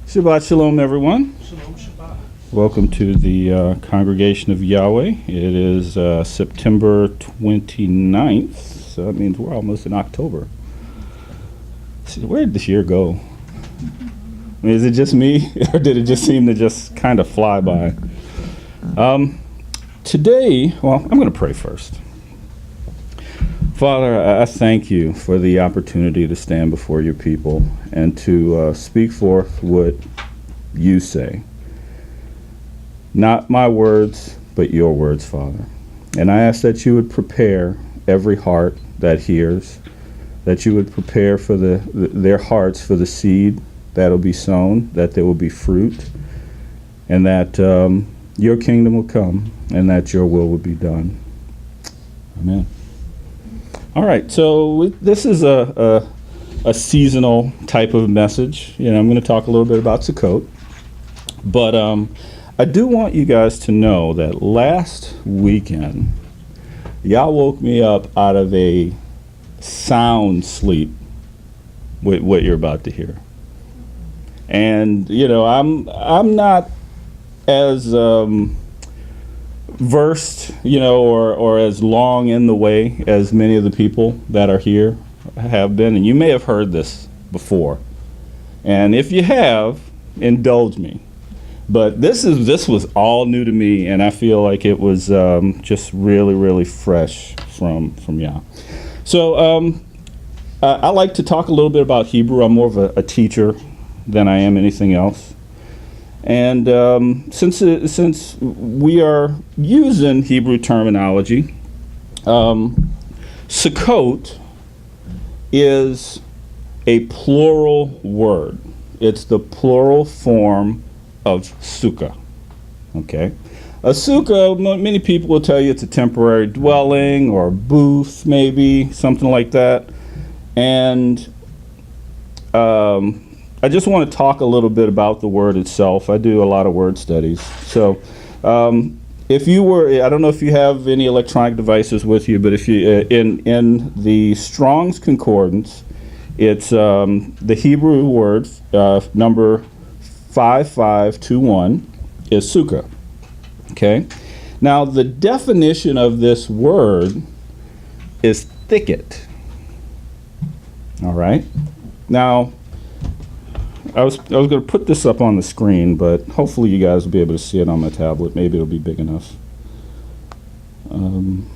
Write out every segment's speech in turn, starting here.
Shabbat Shalom, everyone. Shalom Shabbat. Welcome to the Congregation of Yahweh. It is September 29th, so that means we're almost in October. See, where did this year go? I mean, is it just me, or did it just seem to just kind of fly by? Today, well, I'm going to pray first. Father, I thank you for the opportunity to stand before your people and to speak forth what you say. Not my words, but your words, Father. And I ask that you would prepare every heart that hears, that you would prepare for their hearts for the seed that will be sown, that there will be fruit, and that your kingdom will come and that your will will be done. Amen. All right, so this is a seasonal type of message. You know, I'm going to talk a little bit about Sukkot, but I do want you guys to know that last weekend, y'all woke me up out of a sound sleep with what you're about to hear. And you know, I'm not as versed, you know, or as long in the way as many of the people that are here have been, and you may have heard this before. And if you have, indulge me. But this was all new to me, and I feel like it was just really, really fresh from y'all. So I like to talk a little bit about Hebrew. I'm more of a teacher than I am anything else. And since we are using Hebrew terminology, Sukkot is a plural word. It's the plural form of sukkah. Okay, a sukkah, many people will tell you it's a temporary dwelling or a booth, maybe something like that. And I just want to talk a little bit about the word itself. I do a lot of word studies. So if you were, I don't know if you have any electronic devices with you, but if you, in the Strong's Concordance, it's the Hebrew word, number 5521, is sukkah. Okay? Now, the definition of this word is thicket. All right? Now, I was going to put this up on the screen, but hopefully you guys will be able to see it on my tablet. Maybe it'll be big enough. I don't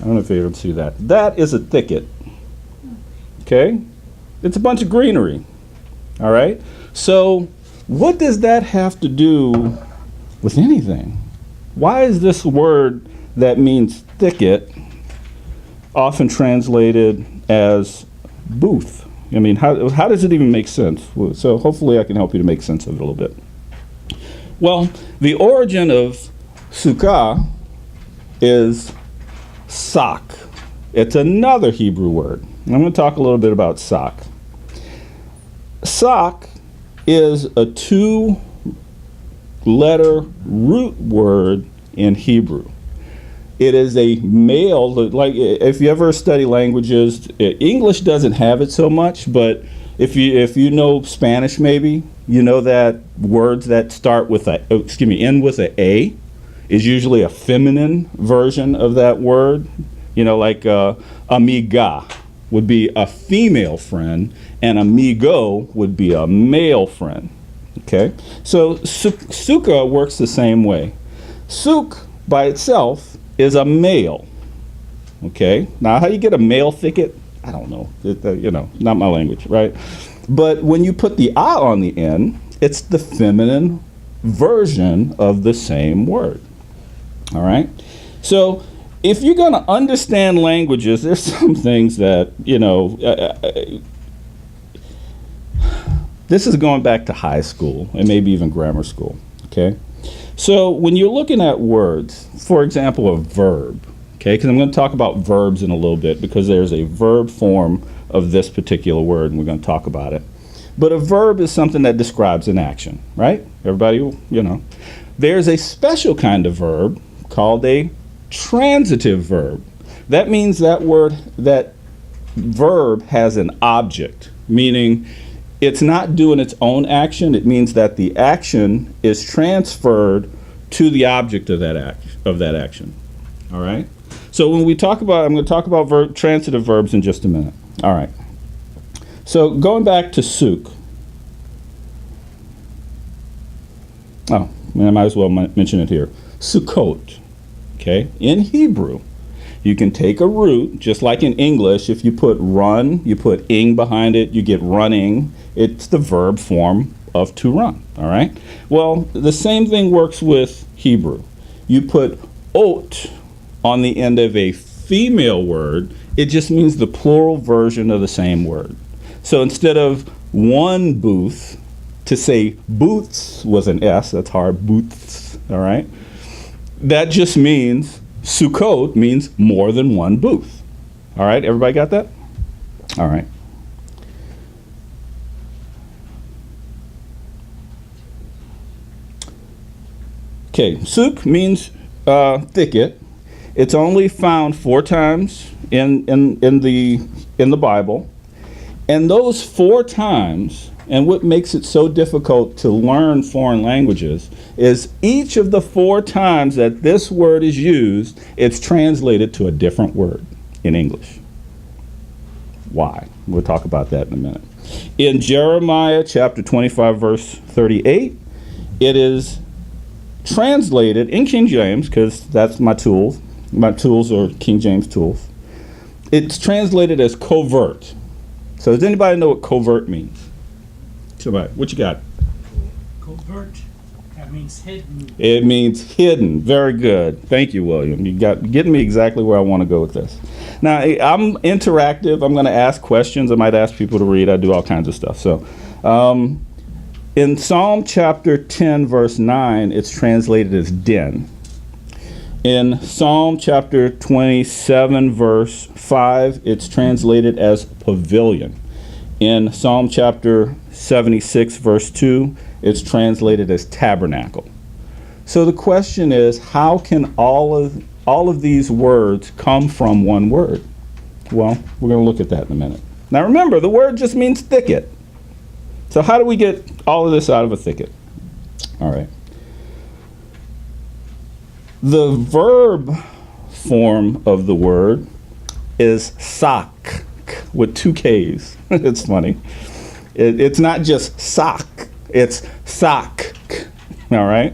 know if you can see that. That is a thicket. Okay? It's a bunch of greenery. All right? So what does that have to do with anything? Why is this word that means thicket often translated as booth? I mean, how does it even make sense? So hopefully I can help you to make sense of it a little bit. Well, the origin of sukkah is sak. It's another Hebrew word. I'm going to talk a little bit about sak. Sak is a two-letter root word in Hebrew. It is a male, like if you ever study languages, English doesn't have it so much, but if you know Spanish maybe, you know that words that start with end with a is usually a feminine version of that word. You know, like amiga would be a female friend, and amigo would be a male friend. Okay? So sukkah works the same way. Suk by itself is a male. Okay? Now, how you get a male thicket? I don't know. You know, not my language, right? But when you put the ah on the end, it's the feminine version of the same word. All right? So if you're going to understand languages, there's some things that, you know, this is going back to high school and maybe even grammar school. Okay? So when you're looking at words, for example, a verb, okay, because I'm going to talk about verbs in a little bit because there's a verb form of this particular word, and we're going to talk about it. But a verb is something that describes an action, right? Everybody, you know. There's a special kind of verb called a transitive verb. That means that verb has an object, meaning it's not doing its own action. It means that the action is transferred to the object of that action. All right. So when we talk about, I'm going to talk about transitive verbs in just a minute. All right. So going back to suk. Oh, I might as well mention it here. Sukkot. Okay. In Hebrew, you can take a root, just like in English. If you put run, you put ing behind it, you get running. It's the verb form of to run. All right. Well, the same thing works with Hebrew. You put ot on the end of a female word, it just means the plural version of the same word. So instead of one booth, to say booths was an S, that's hard, booths, all right? That just means Sukkot means more than one booth. All right, everybody got that? All right. Okay, suk means thicket. It's only found 4 times in the Bible. And those 4 times, and what makes it so difficult to learn foreign languages, is each of the 4 times that this word is used, it's translated to a different word in English. Why? We'll talk about that in a minute. In Jeremiah chapter 25, verse 38, it is translated in King James, because that's my tool. My tools are King James tools. It's translated as covert. So does anybody know what covert means? Somebody, what you got? Covert, that means hidden. It means hidden. Very good. Thank you, William. You got getting me exactly where I want to go with this. Now, I'm interactive. I'm going to ask questions. I might ask people to read. I do all kinds of stuff. So in Psalm chapter 10, verse 9, it's translated as den. In Psalm chapter 27, verse 5, it's translated as pavilion. In Psalm chapter 76, verse 2, it's translated as tabernacle. So the question is, how can all of these words come from one word? Well, we're going to look at that in a minute. Now remember, the word just means thicket. So how do we get all of this out of a thicket? All right. The verb form of the word is sak, with 2 K's. It's funny. It's not just sock, it's sak. All right?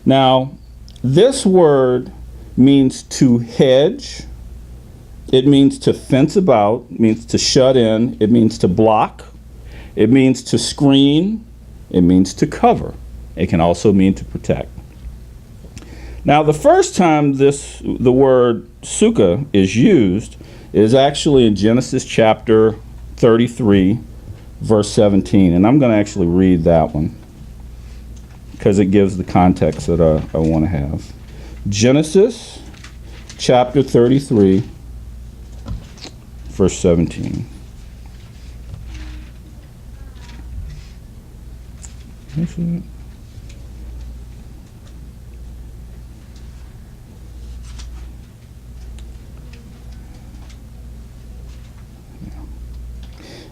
Now, this word means to hedge. It means to fence about. It means to shut in. It means to block. It means to screen. It means to cover. It can also mean to protect. Now, the first time the word sukkah is used is actually in Genesis chapter 33, verse 17. And I'm going to actually read that one because it gives the context that I want to have. Genesis chapter 33, verse 17.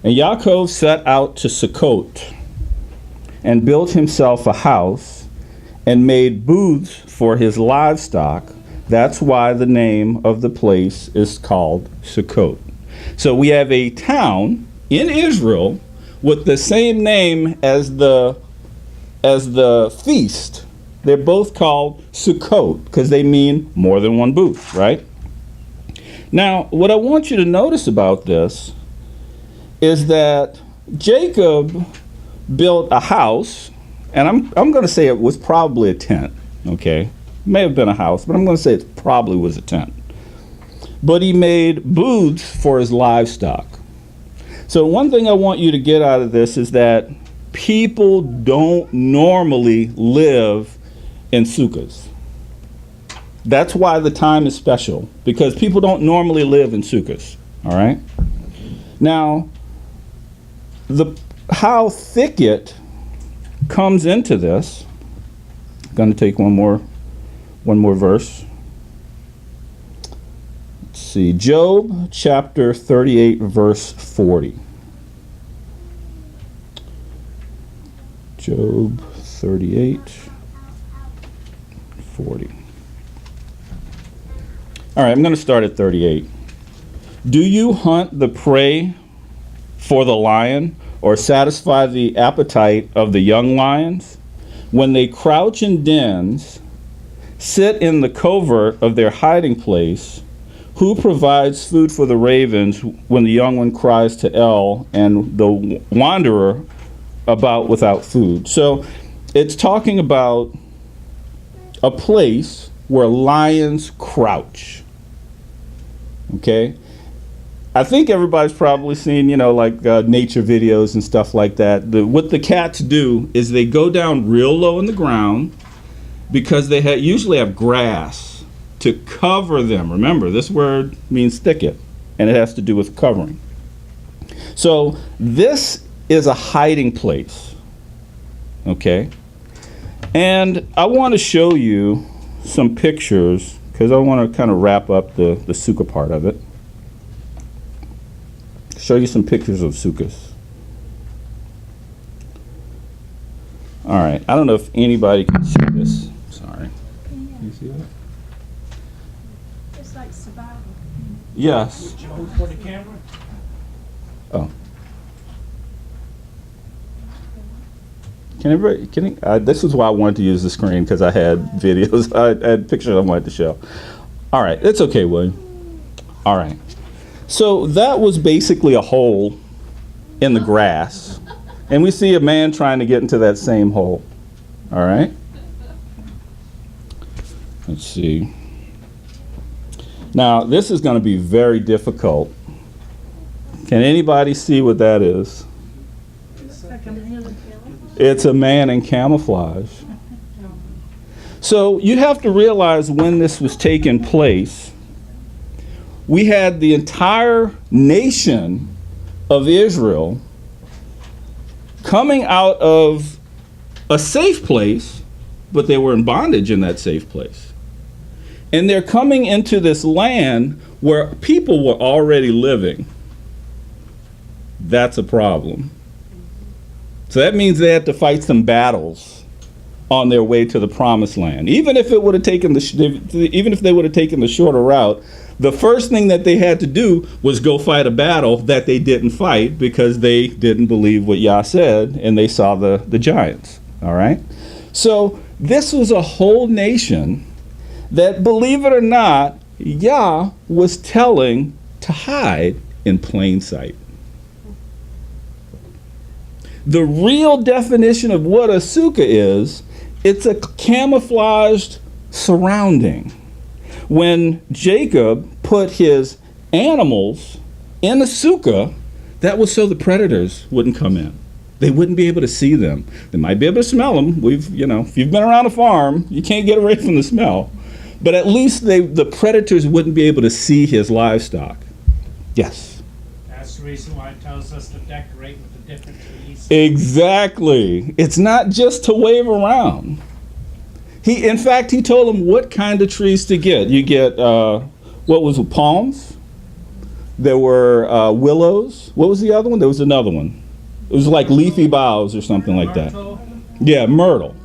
And Yaakov set out to Sukkot and built himself a house and made booths for his livestock. That's why the name of the place is called Sukkot. So we have a town in Israel with the same name as the feast. They're both called Sukkot because they mean more than one booth, right? Now, what I want you to notice about this is that Jacob built a house, and I'm going to say it was probably a tent, okay? May have been a house, but I'm going to say it probably was a tent. But he made booths for his livestock. So one thing I want you to get out of this is that people don't normally live in sukkahs. That's why the time is special, because people don't normally live in sukkahs, all right? Now, how thicket comes into this, I'm going to take one more verse. Let's see, Job chapter 38, verse 40. Job 38, 40. All right, I'm going to start at 38. Do you hunt the prey for the lion, or satisfy the appetite of the young lions? When they crouch in dens, sit in the covert of their hiding place, who provides food for the ravens when the young one cries to El and the wanderer about without food? So it's talking about a place where lions crouch. Okay? I think everybody's probably seen, like nature videos and stuff like that. What the cats do is they go down real low in the ground because they usually have grass to cover them. Remember, this word means thicket, and it has to do with covering. So this is a hiding place, okay? And I want to show you some pictures because I want to kind of wrap up the sukkah part of it. Show you some pictures of sukkahs. All right, I don't know if anybody can see this. Sorry. Can you see that? It's like survival. Yes. Would you hold for the camera? Oh. This is why I wanted to use the screen, because I had videos, I had pictures I wanted to show. All right, it's okay, William. All right. So that was basically a hole in the grass. And we see a man trying to get into that same hole. All right. Let's see. Now, this is going to be very difficult. Can anybody see what that is? It's a man in camouflage. So you have to realize when this was taking place, we had the entire nation of Israel coming out of a safe place, but they were in bondage in that safe place. And they're coming into this land where people were already living. That's a problem. So that means they had to fight some battles on their way to the promised land. Even if they would have taken the shorter route, the first thing that they had to do was go fight a battle that they didn't fight because they didn't believe what Yah said and they saw the giants. All right? So this was a whole nation that, believe it or not, Yah was telling to hide in plain sight. The real definition of what a sukkah is, it's a camouflaged surrounding. When Jacob put his animals in a sukkah, that was so the predators wouldn't come in. They wouldn't be able to see them. They might be able to smell them. If you've been around a farm, you can't get away from the smell. But at least the predators wouldn't be able to see his livestock. Yes? That's the reason why it tells us to decorate with the different trees. Exactly. It's not just to wave around. In fact, he told them what kind of trees to get. You get, palms? There were willows. What was the other one? There was another one. It was like leafy boughs or something like that. Myrtle. Yeah, myrtle.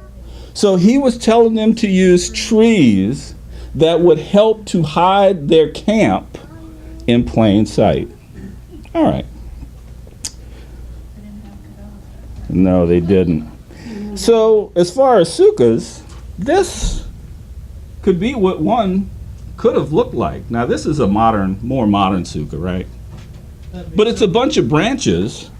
So he was telling them to use trees that would help to hide their camp in plain sight. All right. No, they didn't. So as far as sukkahs, this could be what one could have looked like. Now this is a more modern sukkah, right? But it's a bunch of branches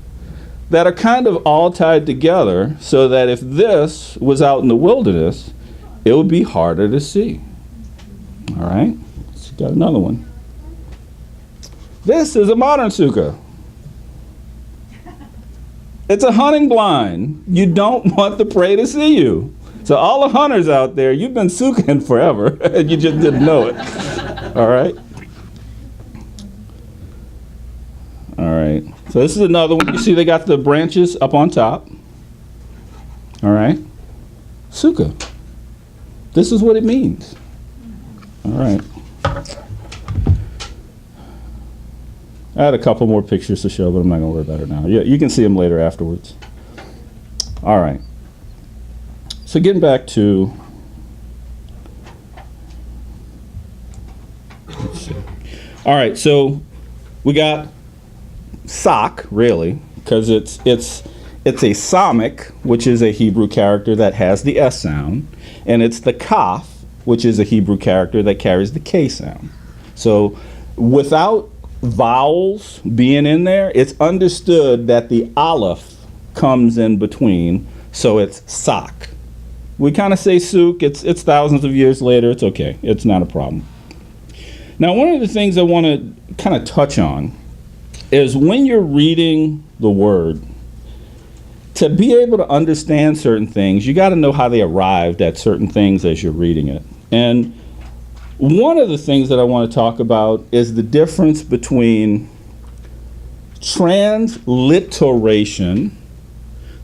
that are kind of all tied together so that if this was out in the wilderness, it would be harder to see. All right, let's got another one. This is a modern sukkah. It's a hunting blind. You don't want the prey to see you. So all the hunters out there, you've been sukkahing forever, and you just didn't know it. All right? All right. So this is another one. You see they got the branches up on top. All right? Sukkah. This is what it means. All right. I had a couple more pictures to show, but I'm not going to worry about it now. You can see them later afterwards. All right. So getting back to, let's see. All right, so we got sak, really, because it's a samic, which is a Hebrew character that has the S sound, and it's the kaf, which is a Hebrew character that carries the K sound. So without vowels being in there, it's understood that the aleph comes in between, so it's sak. We kind of say suk, it's thousands of years later, it's okay, it's not a problem. Now, one of the things I want to kind of touch on is when you're reading the word, to be able to understand certain things, you got to know how they arrived at certain things as you're reading it. And one of the things that I want to talk about is the difference between transliteration,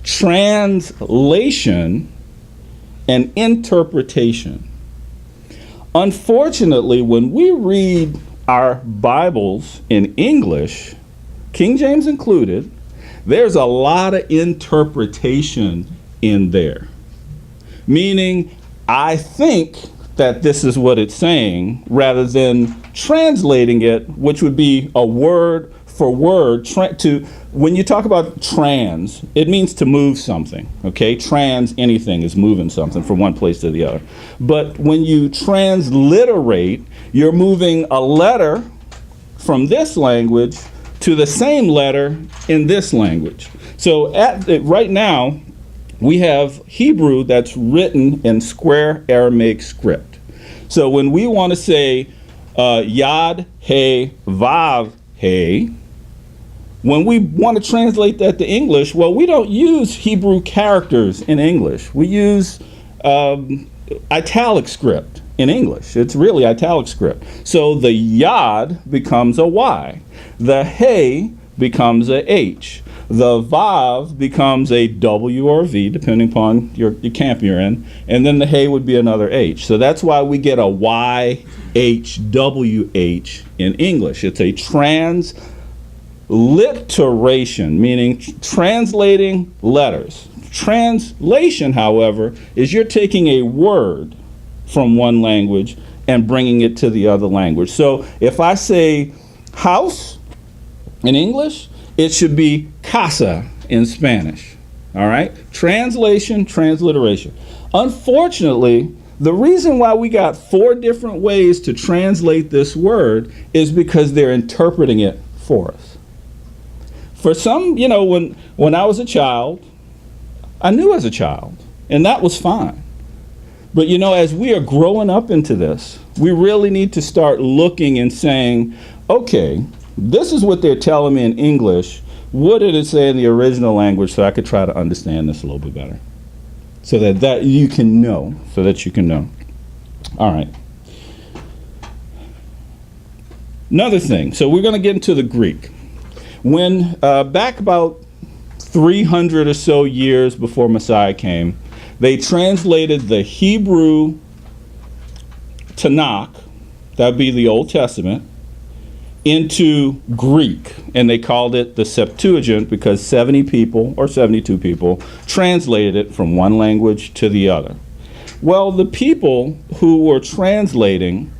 translation, and interpretation. Unfortunately, when we read our Bibles in English, King James included, there's a lot of interpretation in there. Meaning, I think that this is what it's saying, rather than translating it, which would be a word for word. When you talk about trans, it means to move something, okay? Trans, anything is moving something from one place to the other. But when you transliterate, you're moving a letter from this language to the same letter in this language. So right now, we have Hebrew that's written in square Aramaic script. So when we want to say Yad, He, Vav, He, when we want to translate that to English, well, we don't use Hebrew characters in English. We use italic script in English. It's really italic script. So the Yad becomes a Y. The He becomes a H. The Vav becomes a W or a V, depending upon your camp you're in. And then the He would be another H. So that's why we get a YHWH in English. It's a transliteration, meaning translating letters. Translation, however, is you're taking a word from one language and bringing it to the other language. So if I say house in English, it should be casa in Spanish. All right? Translation, transliteration. Unfortunately, the reason why we got 4 different ways to translate this word is because they're interpreting it for us. For some, when I was a child, I knew as a child, and that was fine. But as we are growing up into this, we really need to start looking and saying, okay, this is what they're telling me in English. What did it say in the original language so I could try to understand this a little bit better? So that you can know, All right. Another thing, so we're going to get into the Greek. When back about 300 or so years before Messiah came, they translated the Hebrew Tanakh, that would be the Old Testament, into Greek, and they called it the Septuagint because 70 people or 72 people translated it from one language to the other. Well, the people who were translating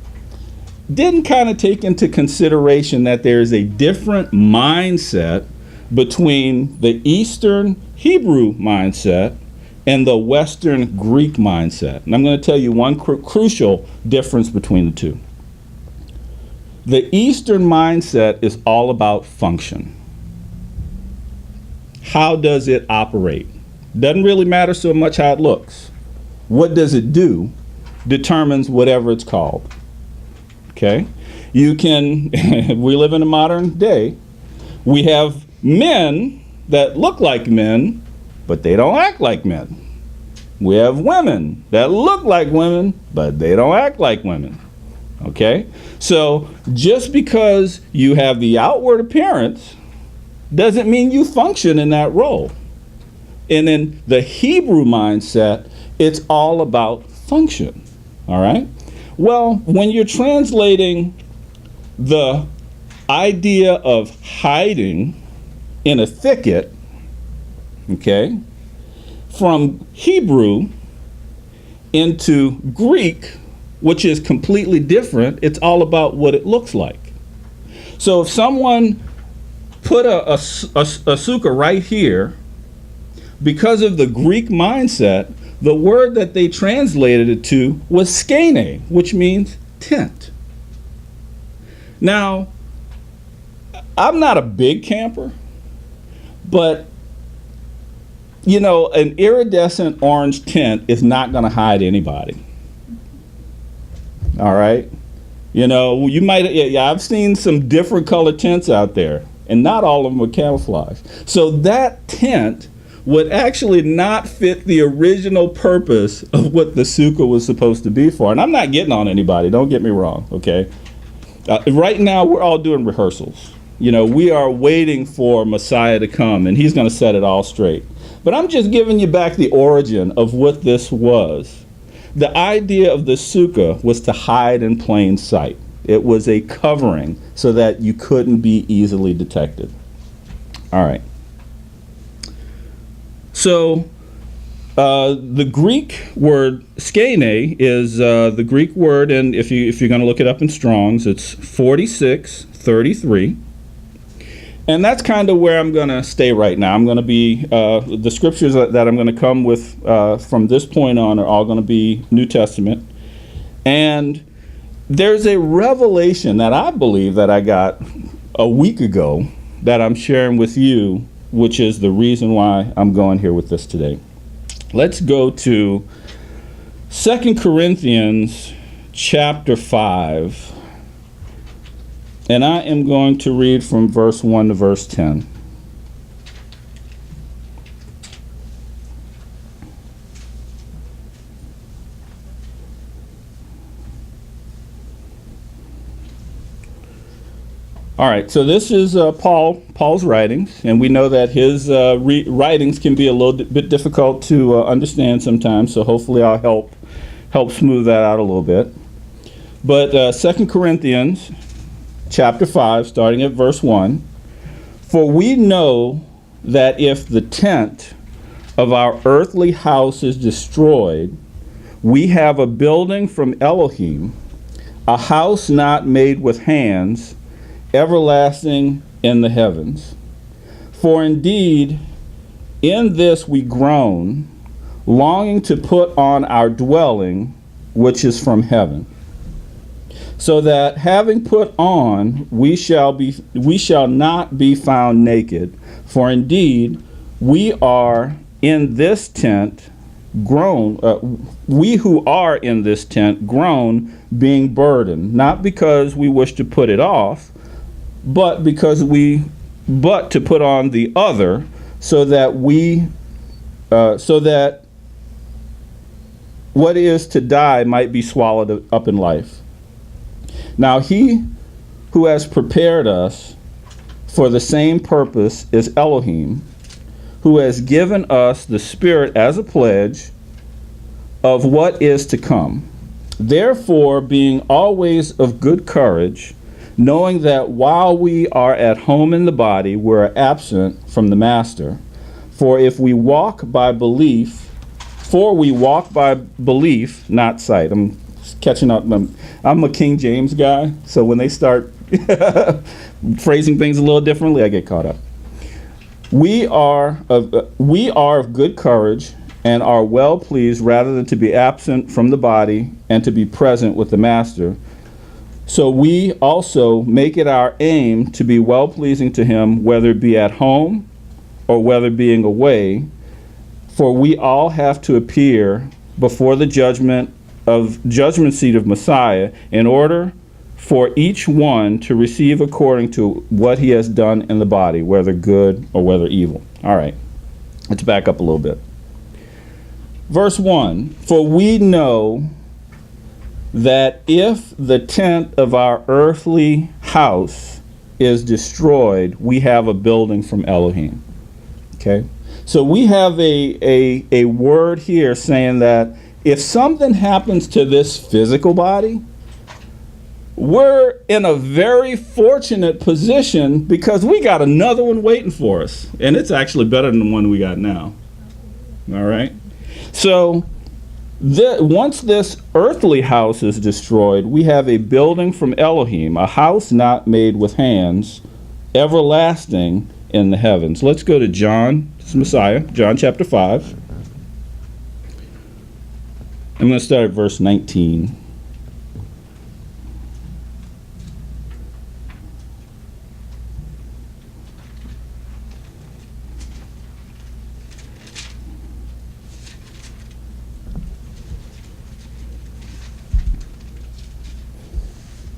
didn't kind of take into consideration that there's a different mindset between the Eastern Hebrew mindset and the Western Greek mindset. And I'm going to tell you one crucial difference between the two. The Eastern mindset is all about function. How does it operate? Doesn't really matter so much how it looks. What does it do determines whatever it's called. Okay? We live in a modern day. We have men that look like men, but they don't act like men. We have women that look like women, but they don't act like women. Okay? So just because you have the outward appearance doesn't mean you function in that role. And in the Hebrew mindset, it's all about function. All right? Well, when you're translating the idea of hiding in a thicket, okay, from Hebrew into Greek, which is completely different, it's all about what it looks like. So if someone put a sukkah right here, because of the Greek mindset, the word that they translated it to was skene, which means tent. Now, I'm not a big camper, but you know, an iridescent orange tent is not going to hide anybody. All right? You know, you might, yeah, I've seen some different color tents out there, and not all of them are camouflage. So that tent would actually not fit the original purpose of what the sukkah was supposed to be for. And I'm not getting on anybody, don't get me wrong, okay? Right now, we're all doing rehearsals. You know, we are waiting for Messiah to come, and he's going to set it all straight. But I'm just giving you back the origin of what this was. The idea of the sukkah was to hide in plain sight. It was a covering so that you couldn't be easily detected. All right. So the Greek word skene is the Greek word, and if you're going to look it up in Strong's, it's 4633. And that's kind of where I'm going to stay right now. I'm going to be, the scriptures that I'm going to come with from this point on are all going to be New Testament. And there's a revelation that I believe that I got a week ago that I'm sharing with you, which is the reason why I'm going here with this today. Let's go to 2 Corinthians chapter 5. And I am going to read from verse 1 to verse 10. All right, so this is Paul's writings, and we know that his writings can be a little bit difficult to understand sometimes, so hopefully I'll help smooth that out a little bit. But 2 Corinthians chapter 5, starting at verse 1, for we know that if the tent of our earthly house is destroyed, we have a building from Elohim, a house not made with hands, everlasting in the heavens. For indeed, in this we groan, longing to put on our dwelling, which is from heaven. So that having put on, we shall not be found naked. For indeed, we are in this tent groan, we who are in this tent groan, being burdened, not because we wish to put it off, but to put on the other, so that what is to die might be swallowed up in life. Now he who has prepared us for the same purpose is Elohim, who has given us the Spirit as a pledge of what is to come. Therefore, being always of good courage, knowing that while we are at home in the body, we're absent from the master. For we walk by belief, not sight. I'm catching up. I'm a King James guy, so when they start phrasing things a little differently, I get caught up. We are of good courage and are well pleased rather than to be absent from the body and to be present with the master. So we also make it our aim to be well pleasing to him, whether it be at home or whether being away, for we all have to appear before the judgment seat of Messiah, in order for each one to receive according to what he has done in the body, whether good or whether evil. All right, let's back up a little bit. Verse 1, for we know that if the tent of our earthly house is destroyed, we have a building from Elohim. Okay, so we have a word here saying that if something happens to this physical body, we're in a very fortunate position because we got another one waiting for us. And it's actually better than the one we got now. All right? So Once this earthly house is destroyed, we have a building from Elohim, a house not made with hands, everlasting in the heavens. Let's go to John, this is Messiah, John chapter 5. I'm going to start at verse 19.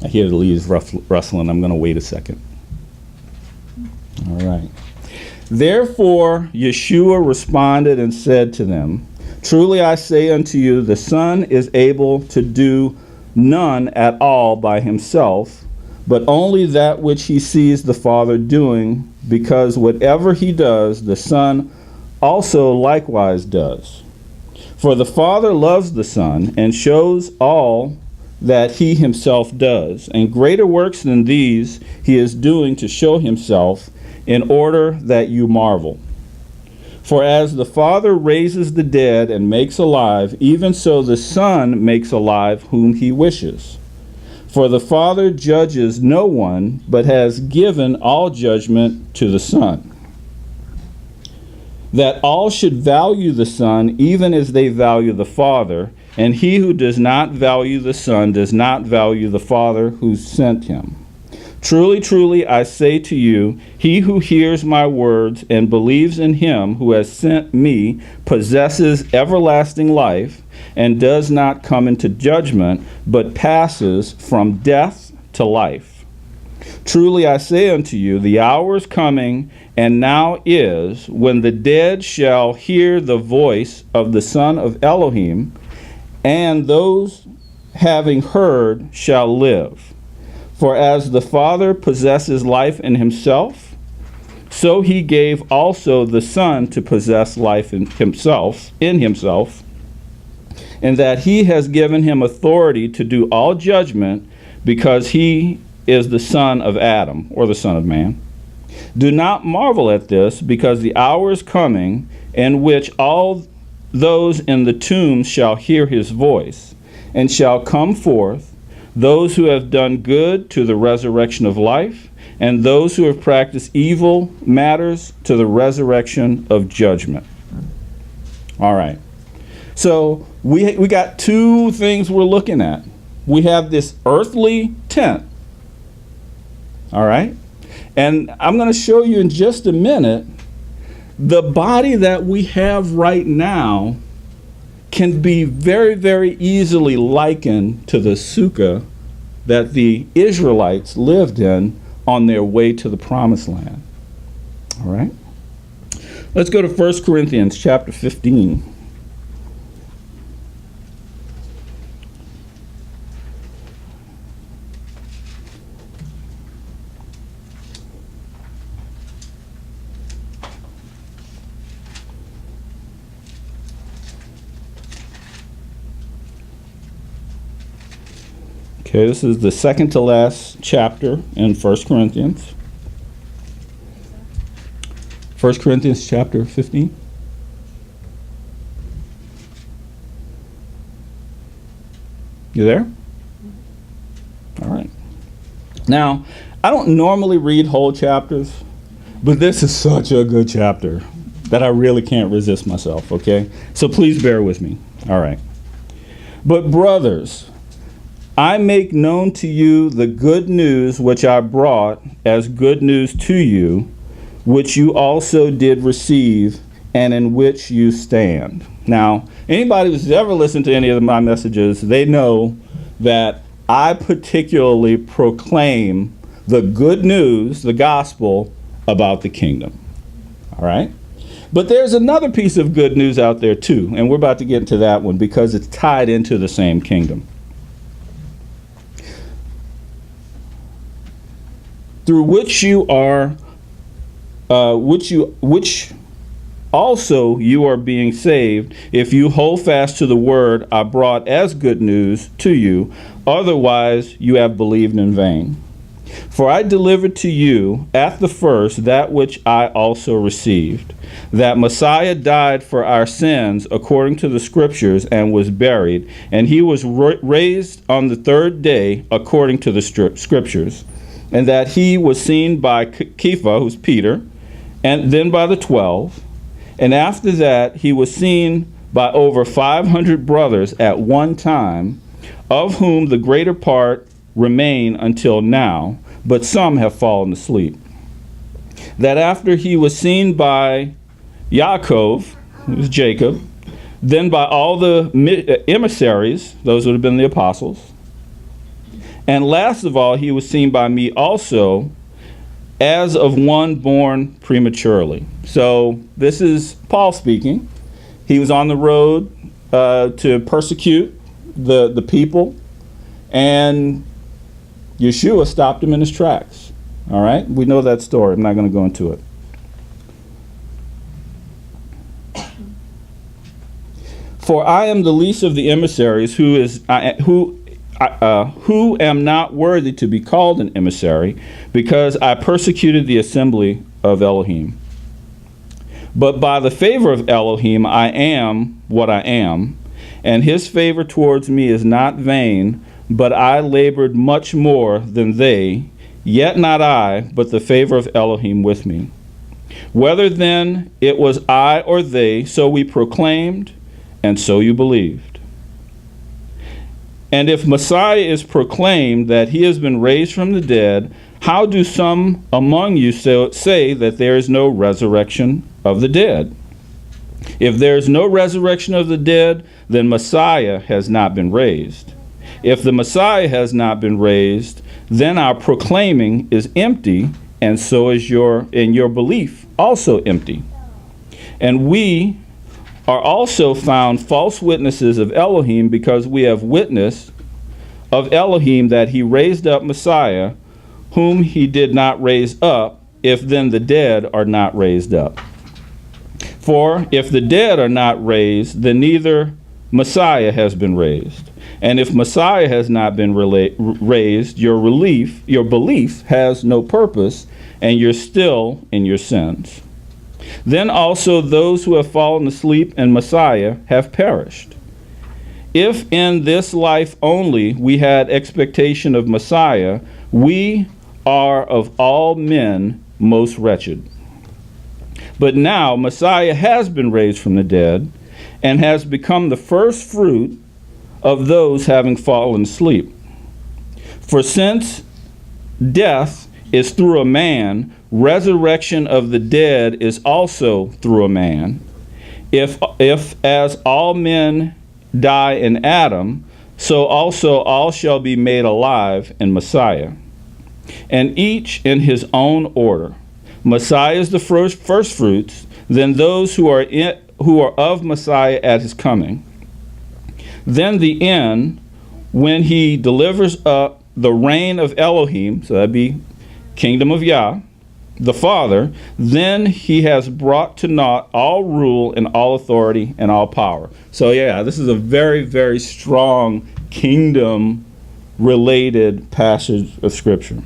I hear the leaves rustling. I'm going to wait a second. All right. Therefore, Yeshua responded and said to them, truly I say unto you, the Son is able to do none at all by himself, but only that which he sees the Father doing, because whatever he does, the Son also likewise does. For the Father loves the Son, and shows all that he himself does, and greater works than these he is doing to show himself, in order that you marvel. For as the Father raises the dead and makes alive, even so the Son makes alive whom he wishes. For the Father judges no one, but has given all judgment to the Son, that all should value the Son even as they value the Father, and he who does not value the Son does not value the Father who sent him. Truly, truly, I say to you, he who hears my words and believes in him who has sent me possesses everlasting life, and does not come into judgment, but passes from death to life. Truly I say unto you, the hour is coming, and now is, when the dead shall hear the voice of the Son of Elohim, and those having heard shall live. For as the Father possesses life in himself, so he gave also the Son to possess life in himself, and that he has given him authority to do all judgment, because he is the son of Adam, or the Son of Man. Do not marvel at this, because the hour is coming in which all those in the tombs shall hear his voice, and shall come forth, those who have done good to the resurrection of life, and those who have practiced evil matters to the resurrection of judgment. All right. So we got two things we're looking at. We have this earthly tent. All right. And I'm going to show you in just a minute, the body that we have right now can be very, very easily likened to the sukkah that the Israelites lived in on their way to the promised land. All right. Let's go to 1 Corinthians chapter 15. Okay, this is the second to last chapter in 1 Corinthians. 1 Corinthians chapter 15. You there? All right. Now, I don't normally read whole chapters, but this is such a good chapter that I really can't resist myself, okay? So please bear with me. All right. But brothers, I make known to you the good news which I brought as good news to you, which you also did receive, and in which you stand. Now, anybody who's ever listened to any of my messages, they know that I particularly proclaim the good news, the gospel, about the kingdom. All right? But there's another piece of good news out there too, and we're about to get into that one because it's tied into the same kingdom. Through which you are, which also you are being saved, if you hold fast to the word I brought as good news to you. Otherwise you have believed in vain. For I delivered to you at the first that which I also received, that Messiah died for our sins according to the Scriptures and was buried, and he was raised on the third day according to the Scriptures, and that he was seen by Kepha, who's Peter, and then by the 12, and after that he was seen by over 500 brothers at one time, of whom the greater part remain until now, but some have fallen asleep. That after he was seen by Yaakov, who was Jacob, then by all the emissaries, those would have been the apostles, and last of all he was seen by me also, as of one born prematurely. So this is Paul speaking. He was on the road to persecute the people, and Yeshua stopped him in his tracks. All right? We know that story. I'm not going to go into it. For I am the least of the emissaries, who am not worthy to be called an emissary, because I persecuted the assembly of Elohim. But by the favor of Elohim I am what I am, and his favor towards me is not vain, but I labored much more than they, yet not I, but the favor of Elohim with me. Whether then it was I or they, so we proclaimed, and so you believed. And if Messiah is proclaimed that he has been raised from the dead, how do some among you say that there is no resurrection of the dead? If there is no resurrection of the dead, then Messiah has not been raised. If the Messiah has not been raised, then our proclaiming is empty, and so is your belief also empty. And we are also found false witnesses of Elohim, because we have witnessed of Elohim that he raised up Messiah, whom he did not raise up, if then the dead are not raised up. For if the dead are not raised, then neither Messiah has been raised. And if Messiah has not been raised, your belief has no purpose, and you're still in your sins. Then also those who have fallen asleep in Messiah have perished. If in this life only we had expectation of Messiah, we are of all men most wretched. But now Messiah has been raised from the dead, and has become the first fruit of those having fallen asleep. For since death is through a man, resurrection of the dead is also through a man. If as all men die in Adam, so also all shall be made alive in Messiah. And each in his own order. Messiah is the first fruits, then those who are of Messiah at his coming. Then the end, when he delivers up the reign of Elohim, so that'd be kingdom of Yah, the Father, then he has brought to naught all rule and all authority and all power. So yeah, this is a very, very strong kingdom-related passage of Scripture.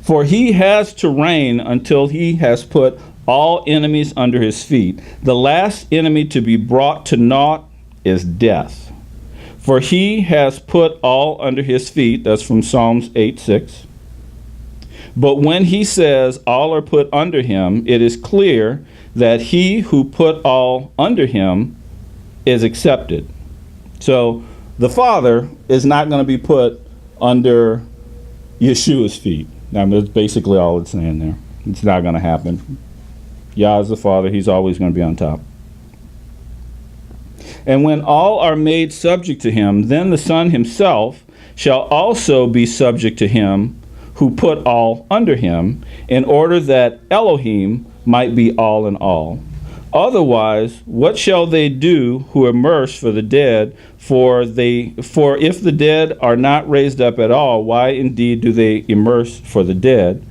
For he has to reign until he has put all enemies under his feet. The last enemy to be brought to naught is death. For he has put all under his feet. That's from Psalms 8:6. But when he says all are put under him, it is clear that he who put all under him is accepted. So the Father is not going to be put under Yeshua's feet. Now, that's basically all it's saying there. It's not going to happen. Yah is the Father. He's always going to be on top. And when all are made subject to him, then the Son himself shall also be subject to him who put all under him, in order that Elohim might be all in all. Otherwise, what shall they do who immerse for the dead? For if the dead are not raised up at all, why indeed do they immerse for the dead?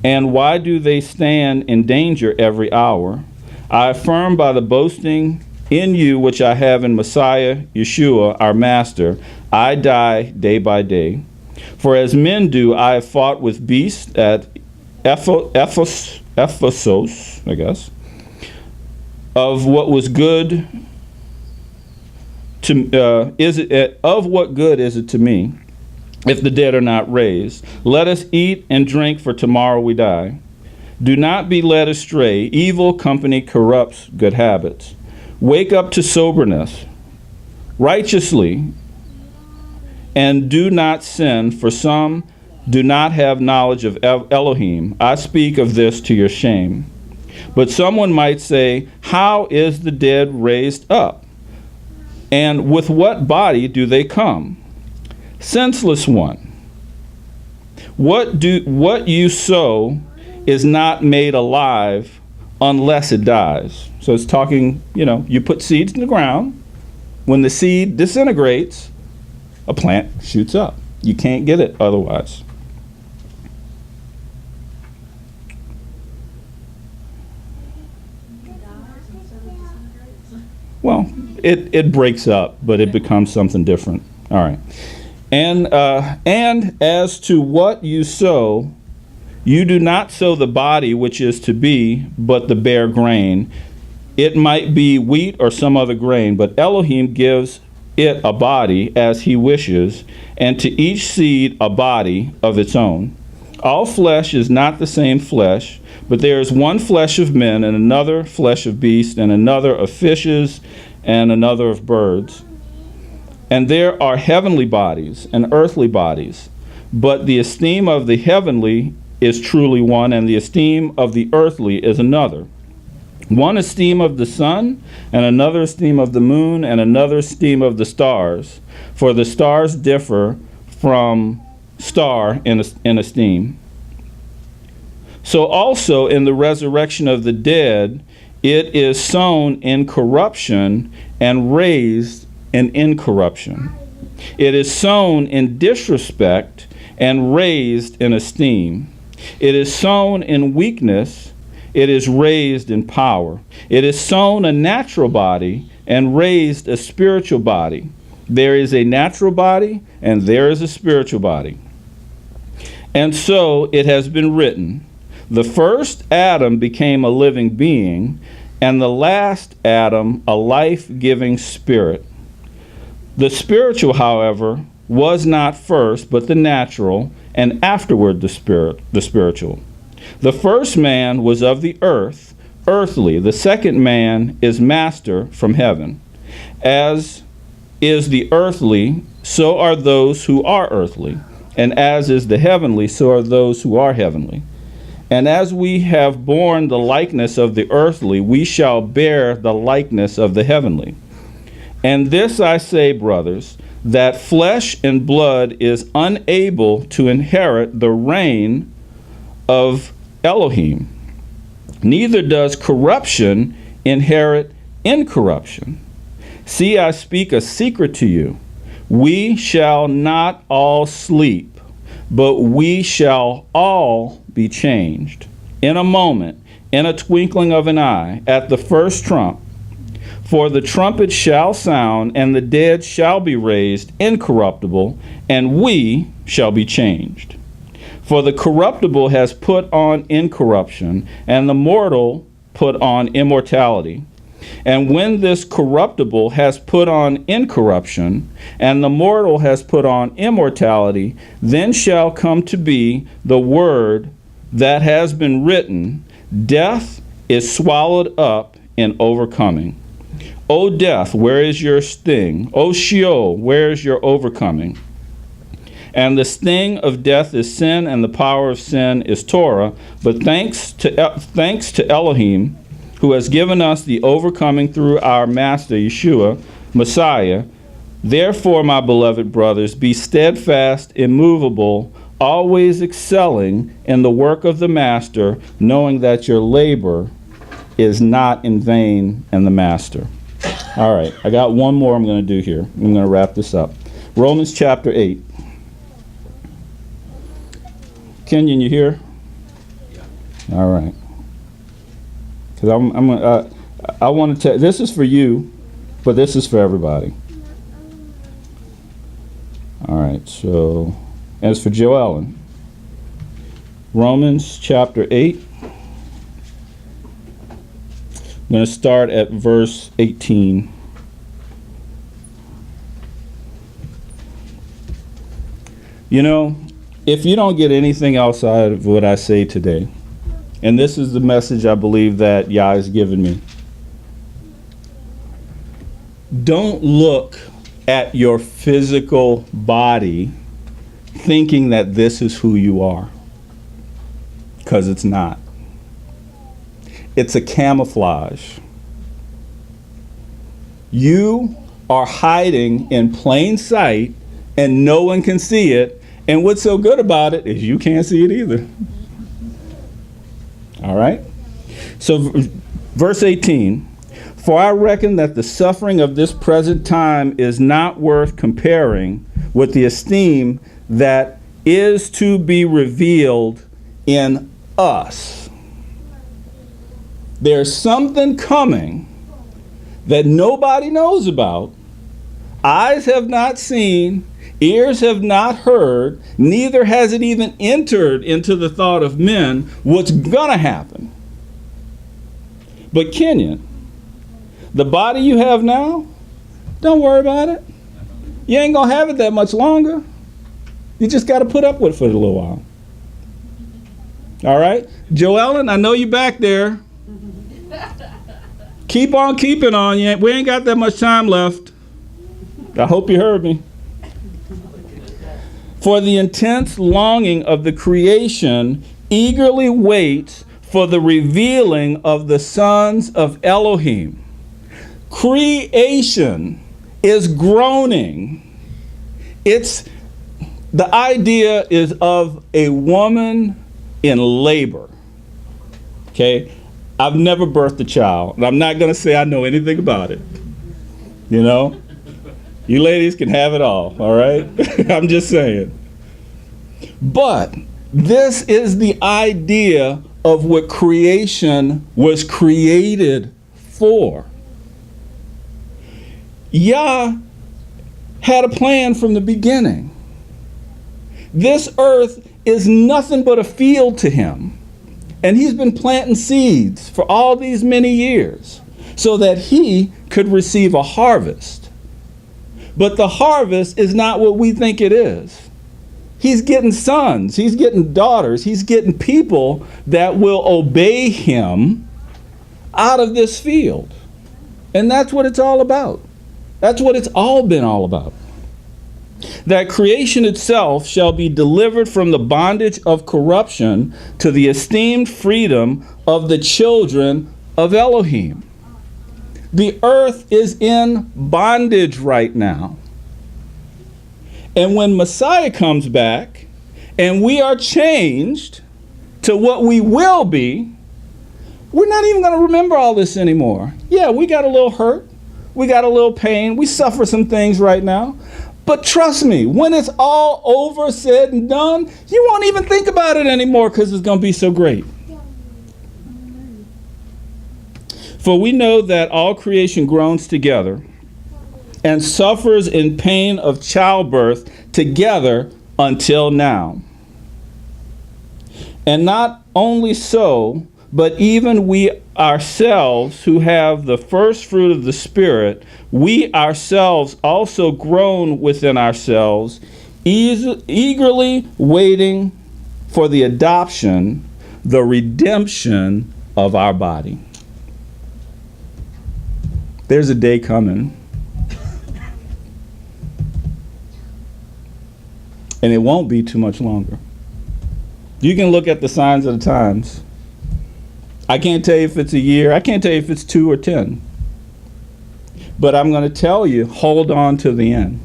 And why do they stand in danger every hour? I affirm by the boasting in you which I have in Messiah, Yeshua, our Master, I die day by day. For as men do, I have fought with beasts at Ephesus, I guess, of what was good to of what good is it to me if the dead are not raised? Let us eat and drink, for tomorrow we die. Do not be led astray. Evil company corrupts good habits. Wake up to soberness righteously, and do not sin, for some do not have knowledge of Elohim. I speak of this to your shame. But someone might say, how is the dead raised up? And with what body do they come? Senseless one. What you sow is not made alive unless it dies. So it's talking, you put seeds in the ground. When the seed disintegrates, a plant shoots up. You can't get it otherwise. Well, it breaks up, but it becomes something different. All right. And as to what you sow, you do not sow the body which is to be, but the bare grain. It might be wheat or some other grain, but Elohim gives it a body as he wishes, and to each seed a body of its own. All flesh is not the same flesh, but there is one flesh of men, and another flesh of beasts, and another of fishes, and another of birds. And there are heavenly bodies and earthly bodies, but the esteem of the heavenly is truly one, and the esteem of the earthly is another. One esteem of the sun, and another esteem of the moon, and another esteem of the stars. For the stars differ from star in esteem. So also in the resurrection of the dead, it is sown in corruption and raised in incorruption. It is sown in disrespect and raised in esteem. It is sown in weakness, it is raised in power. It is sown a natural body and raised a spiritual body. There is a natural body and there is a spiritual body. And so it has been written, the first Adam became a living being, and the last Adam a life-giving spirit. The spiritual, however, was not first, but the natural, and afterward the spiritual. The first man was of the earth, earthly. The second man is master from heaven. As is the earthly, so are those who are earthly. And as is the heavenly, so are those who are heavenly. And as we have borne the likeness of the earthly, we shall bear the likeness of the heavenly. And this I say, brothers, that flesh and blood is unable to inherit the reign of Elohim. Neither does corruption inherit incorruption. See, I speak a secret to you. We shall not all sleep, but we shall all be changed. In a moment, in a twinkling of an eye, at the first trump. For the trumpet shall sound, and the dead shall be raised incorruptible, and we shall be changed. For the corruptible has put on incorruption, and the mortal put on immortality. And when this corruptible has put on incorruption, and the mortal has put on immortality, then shall come to be the word that has been written, death is swallowed up in overcoming. O death, where is your sting? O Sheol, where is your overcoming? And the sting of death is sin, and the power of sin is Torah. But thanks to Elohim, who has given us the overcoming through our Master Yeshua, Messiah. Therefore, my beloved brothers, be steadfast, immovable, always excelling in the work of the Master, knowing that your labor is not in vain in the Master. All right, I got one more I'm going to do here. I'm going to wrap this up. Romans chapter 8. Kenyon, you here? All right. Because I want to tell, this is for you, but this is for everybody. All right, so As for Joe Allen, Romans chapter 8. I'm going to start at verse 18. You know, if you don't get anything outside of what I say today, and this is the message I believe that Yah has given me, don't look at your physical body thinking that this is who you are, because it's not. It's a camouflage. You are hiding in plain sight and no one can see it, and what's so good about it is you can't see it either. All right? So verse 18, for I reckon that the suffering of this present time is not worth comparing with the esteem that is to be revealed in us. There's something coming that nobody knows about. Eyes have not seen, ears have not heard, neither has it even entered into the thought of men what's gonna happen. But Kenyon, the body you have now, don't worry about it. You ain't gonna have it that much longer. You just gotta put up with it for a little while. All right? Joellen, I know you back there. Keep on keeping on. We ain't got that much time left. I hope you heard me. For the intense longing of the creation eagerly waits for the revealing of the sons of Elohim. Creation is groaning. The idea is of a woman in labor. Okay? I've never birthed a child, and I'm not going to say I know anything about it. You know? You ladies can have it all right? I'm just saying. But this is the idea of what creation was created for. Yah had a plan from the beginning. This earth is nothing but a field to him. And he's been planting seeds for all these many years so that he could receive a harvest. But the harvest is not what we think it is. He's getting sons, he's getting daughters, he's getting people that will obey him out of this field. And that's what it's all about. That's what it's all been all about. That creation itself shall be delivered from the bondage of corruption to the esteemed freedom of the children of Elohim. The earth is in bondage right now. And when Messiah comes back and we are changed to what we will be, we're not even going to remember all this anymore. Yeah, we got a little hurt. We got a little pain. We suffer some things right now. But trust me, when it's all over, said and done, you won't even think about it anymore because it's going to be so great. For we know that all creation groans together and suffers in pain of childbirth together until now. And not only so, but even we ourselves who have the first fruit of the Spirit, we ourselves also groan within ourselves, eagerly waiting for the adoption, the redemption of our body. There's a day coming, and it won't be too much longer. You can look at the signs of the times. I can't tell you if it's a year. I can't tell you if it's 2 or 10. But I'm going to tell you, hold on to the end.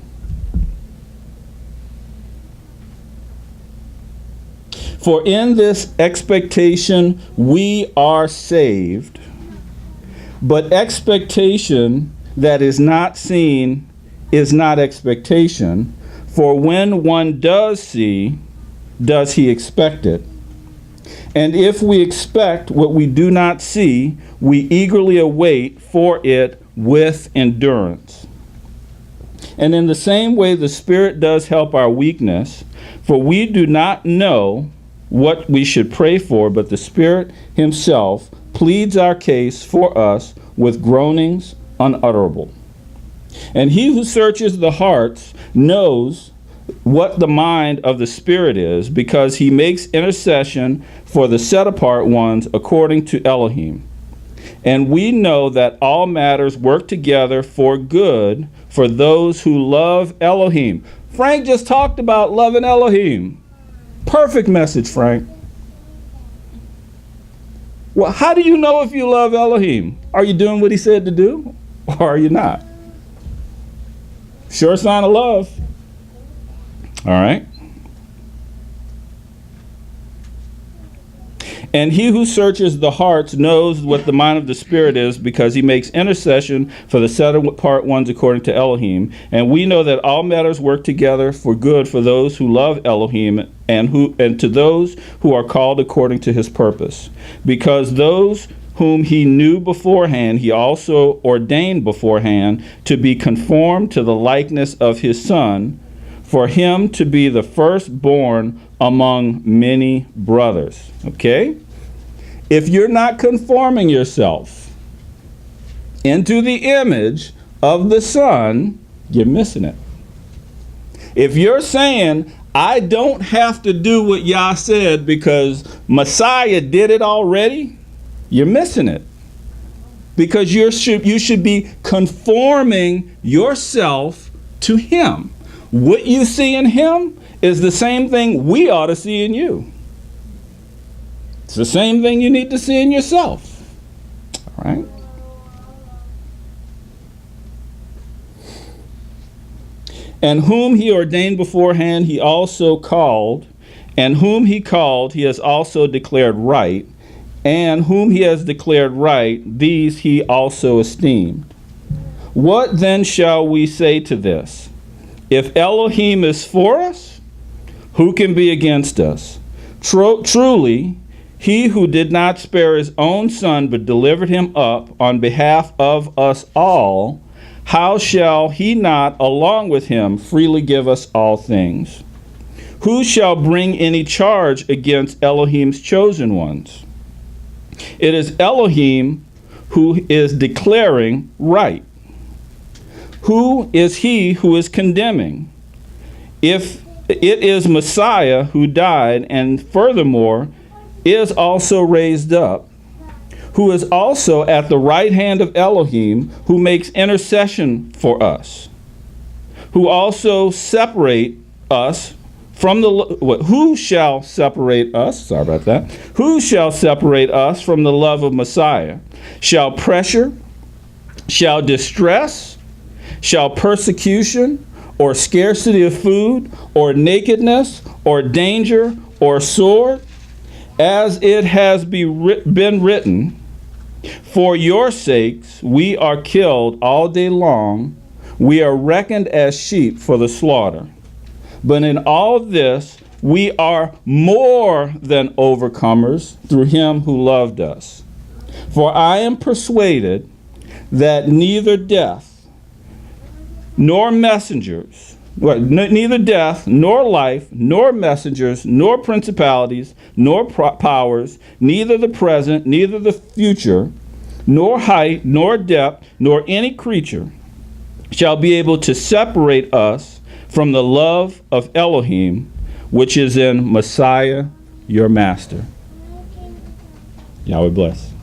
For in this expectation we are saved. But expectation that is not seen is not expectation. For when one does see, does he expect it? And if we expect what we do not see, we eagerly await for it with endurance. And in the same way, the Spirit does help our weakness, For we do not know what we should pray for, but the Spirit himself pleads our case for us with groanings unutterable. And he who searches the hearts knows what the mind of the Spirit is, because he makes intercession for the set-apart ones according to Elohim. And we know that all matters work together for good for those who love Elohim. Frank just talked about loving Elohim. Perfect message, Frank. Well, how do you know if you love Elohim? Are you doing what he said to do, or are you not? Sure sign of love. All right. And he who searches the hearts knows what the mind of the Spirit is, because he makes intercession for the set-apart ones according to Elohim. And we know that all matters work together for good for those who love Elohim and to those who are called according to his purpose. Because those whom he knew beforehand, he also ordained beforehand to be conformed to the likeness of his Son, for him to be the firstborn among many brothers. Okay? If you're not conforming yourself into the image of the Son, you're missing it. If you're saying, I don't have to do what Yah said because Messiah did it already, you're missing it. Because you should be conforming yourself to him. What you see in him is the same thing we ought to see in you. It's the same thing you need to see in yourself. All right? And whom he ordained beforehand, he also called. And whom he called, he has also declared right. And whom he has declared right, these he also esteemed. What then shall we say to this? If Elohim is for us, who can be against us? Truly, he who did not spare his own Son, but delivered him up on behalf of us all, how shall he not, along with him, freely give us all things? Who shall bring any charge against Elohim's chosen ones? It is Elohim who is declaring right. Who is he who is condemning? If it is Messiah who died, and furthermore is also raised up, who is also at the right hand of Elohim, who makes intercession for us, who also separate us from the, who shall separate us, sorry about that, who shall separate us from the love of Messiah? Shall pressure, shall distress, shall persecution, or scarcity of food, or nakedness, or danger, or sword? As it has been written, for your sakes we are killed all day long, we are reckoned as sheep for the slaughter. But in all this we are more than overcomers through him who loved us. For I am persuaded that neither death, nor messengers, neither death, nor life, nor messengers, nor principalities, nor powers, neither the present, neither the future, nor height, nor depth, nor any creature shall be able to separate us from the love of Elohim, which is in Messiah, your Master. Yahweh bless.